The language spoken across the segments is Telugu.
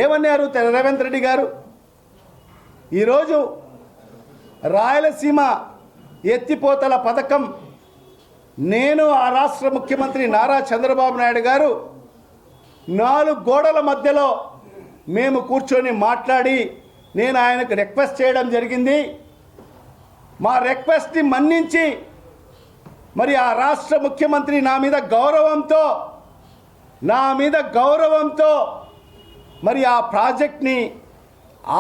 ఏమన్నారు రేవంత్ రెడ్డి గారు? ఈరోజు రాయలసీమ ఎత్తిపోతల పథకం నేను ఆ రాష్ట్ర ముఖ్యమంత్రి నారా చంద్రబాబు నాయుడు గారు 4 గోడల మధ్యలో మేము కూర్చొని మాట్లాడి నేను ఆయనకు రిక్వెస్ట్ చేయడం జరిగింది. మా రిక్వెస్ట్ని మన్నించి మరి ఆ రాష్ట్ర ముఖ్యమంత్రి నా మీద గౌరవంతో మరి ఆ ప్రాజెక్ట్ని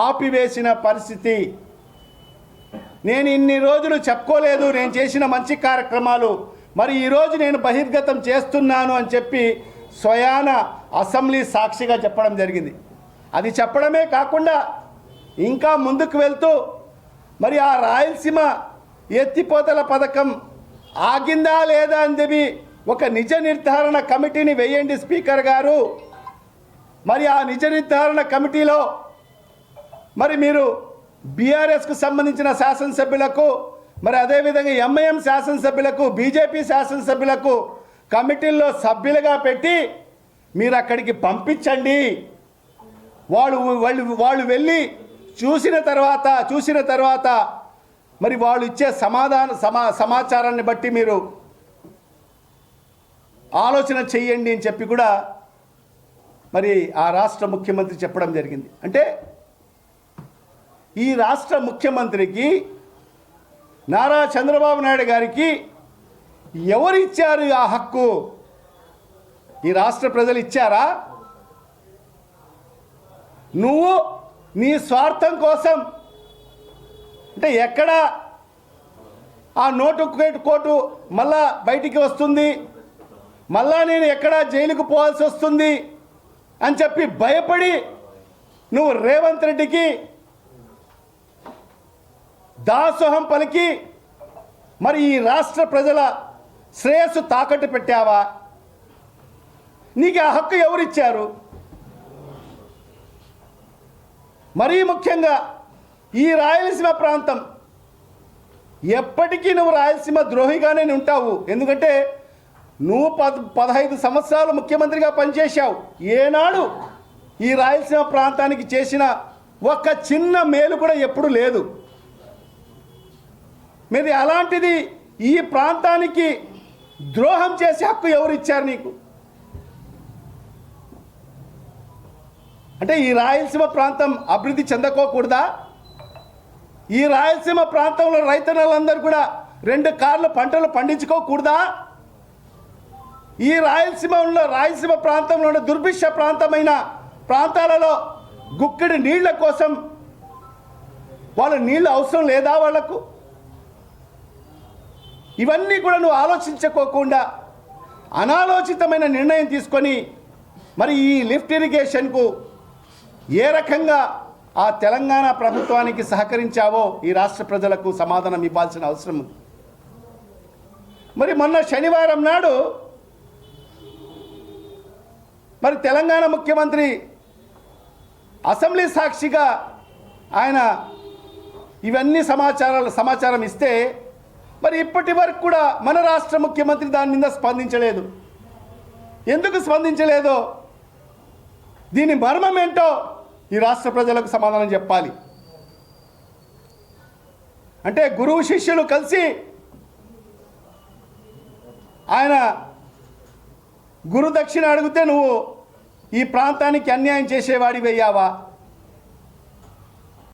ఆపివేసిన పరిస్థితి. నేను ఇన్ని రోజులు చెప్పుకోలేదు నేను చేసిన మంచి కార్యక్రమాలు, మరి ఈరోజు నేను బహిర్గతం చేస్తున్నాను అని చెప్పి స్వయాన అసెంబ్లీ సాక్షిగా చెప్పడం జరిగింది. అది చెప్పడమే కాకుండా ఇంకా ముందుకు వెళ్తూ మరి ఆ రాయలసీమ ఎత్తిపోతల పథకం ఆగిందా లేదా అని చెప్పి ఒక నిజ నిర్ధారణ కమిటీని వేయండి స్పీకర్ గారు. మరి ఆ నిజ నిర్ధారణ కమిటీలో మరి మీరు బీఆర్ఎస్కు సంబంధించిన శాసనసభ్యులకు మరి అదేవిధంగా ఎంఐఎం శాసనసభ్యులకు బీజేపీ శాసనసభ్యులకు కమిటీల్లో సభ్యులుగా పెట్టి మీరు అక్కడికి పంపించండి. వాళ్ళు వెళ్ళి చూసిన తర్వాత మరి వాళ్ళు ఇచ్చే సమాచారాన్ని బట్టి మీరు ఆలోచన చెయ్యండి అని చెప్పి కూడా మరి ఆ రాష్ట్ర ముఖ్యమంత్రి చెప్పడం జరిగింది. అంటే ఈ రాష్ట్ర ముఖ్యమంత్రికి నారా చంద్రబాబు నాయుడు గారికి ఎవరు ఇచ్చారు ఆ హక్కు? ఈ రాష్ట్ర ప్రజలు ఇచ్చారా? నువ్వు నీ స్వార్థం కోసం అంటే ఎక్కడ ఆ కోటు మళ్ళా బయటికి వస్తుంది, మళ్ళా నేను ఎక్కడ జైలుకు పోవాల్సి వస్తుంది అని చెప్పి భయపడి నువ్వు రేవంత్ రెడ్డికి దాసోహం పలికి మరి ఈ రాష్ట్ర ప్రజల శ్రేయస్సు తాకట్టు పెట్టావా? నీకు ఆ హక్కు ఎవరిచ్చారు? మరీ ముఖ్యంగా ఈ రాయలసీమ ప్రాంతం ఎప్పటికీ నువ్వు రాయలసీమ ద్రోహిగానే ఉంటావు. ఎందుకంటే నువ్వు 15 సంవత్సరాలు ముఖ్యమంత్రిగా పనిచేశావు. ఏనాడు ఈ రాయలసీమ ప్రాంతానికి చేసిన ఒక చిన్న మేలు కూడా ఎప్పుడు లేదు. మరి అలాంటిది ఈ ప్రాంతానికి ద్రోహం చేసే హక్కు ఎవరు ఇచ్చారు నీకు? అంటే ఈ రాయలసీమ ప్రాంతం అభివృద్ధి చెందకోకూడదా? ఈ రాయలసీమ ప్రాంతంలో రైతన్నలందరూ కూడా 2 కార్లు పంటలు పండించుకోకూడదా? ఈ రాయలసీమ ప్రాంతంలో ఉన్న దుర్భిక్ష ప్రాంతమైన ప్రాంతాలలో గుక్కిడి నీళ్ల కోసం వాళ్ళ నీళ్ళు అవసరం లేదా వాళ్లకు? ఇవన్నీ కూడా నువ్వు ఆలోచించుకోకుండా అనాలోచితమైన నిర్ణయం తీసుకొని మరి ఈ లిఫ్ట్ ఇరిగేషన్కు ఏ రకంగా ఆ తెలంగాణ ప్రభుత్వానికి సహకరించావో ఈ రాష్ట్ర ప్రజలకు సమాధానం ఇవ్వాల్సిన అవసరం ఉంది. మరి మొన్న శనివారం నాడు మరి తెలంగాణ ముఖ్యమంత్రి అసెంబ్లీ సాక్షిగా ఆయన ఇవన్నీ సమాచారం ఇస్తే మరి ఇప్పటి వరకు కూడా మన రాష్ట్ర ముఖ్యమంత్రి దాని మీద స్పందించలేదు. ఎందుకు స్పందించలేదో దీని మర్మం ఏంటో ఈ రాష్ట్ర ప్రజలకు సమాధానం చెప్పాలి. అంటే గురువు శిష్యులు కలిసి ఆయన గురు దక్షిణ అడిగితే నువ్వు ఈ ప్రాంతానికి అన్యాయం చేసేవాడివయ్యావా?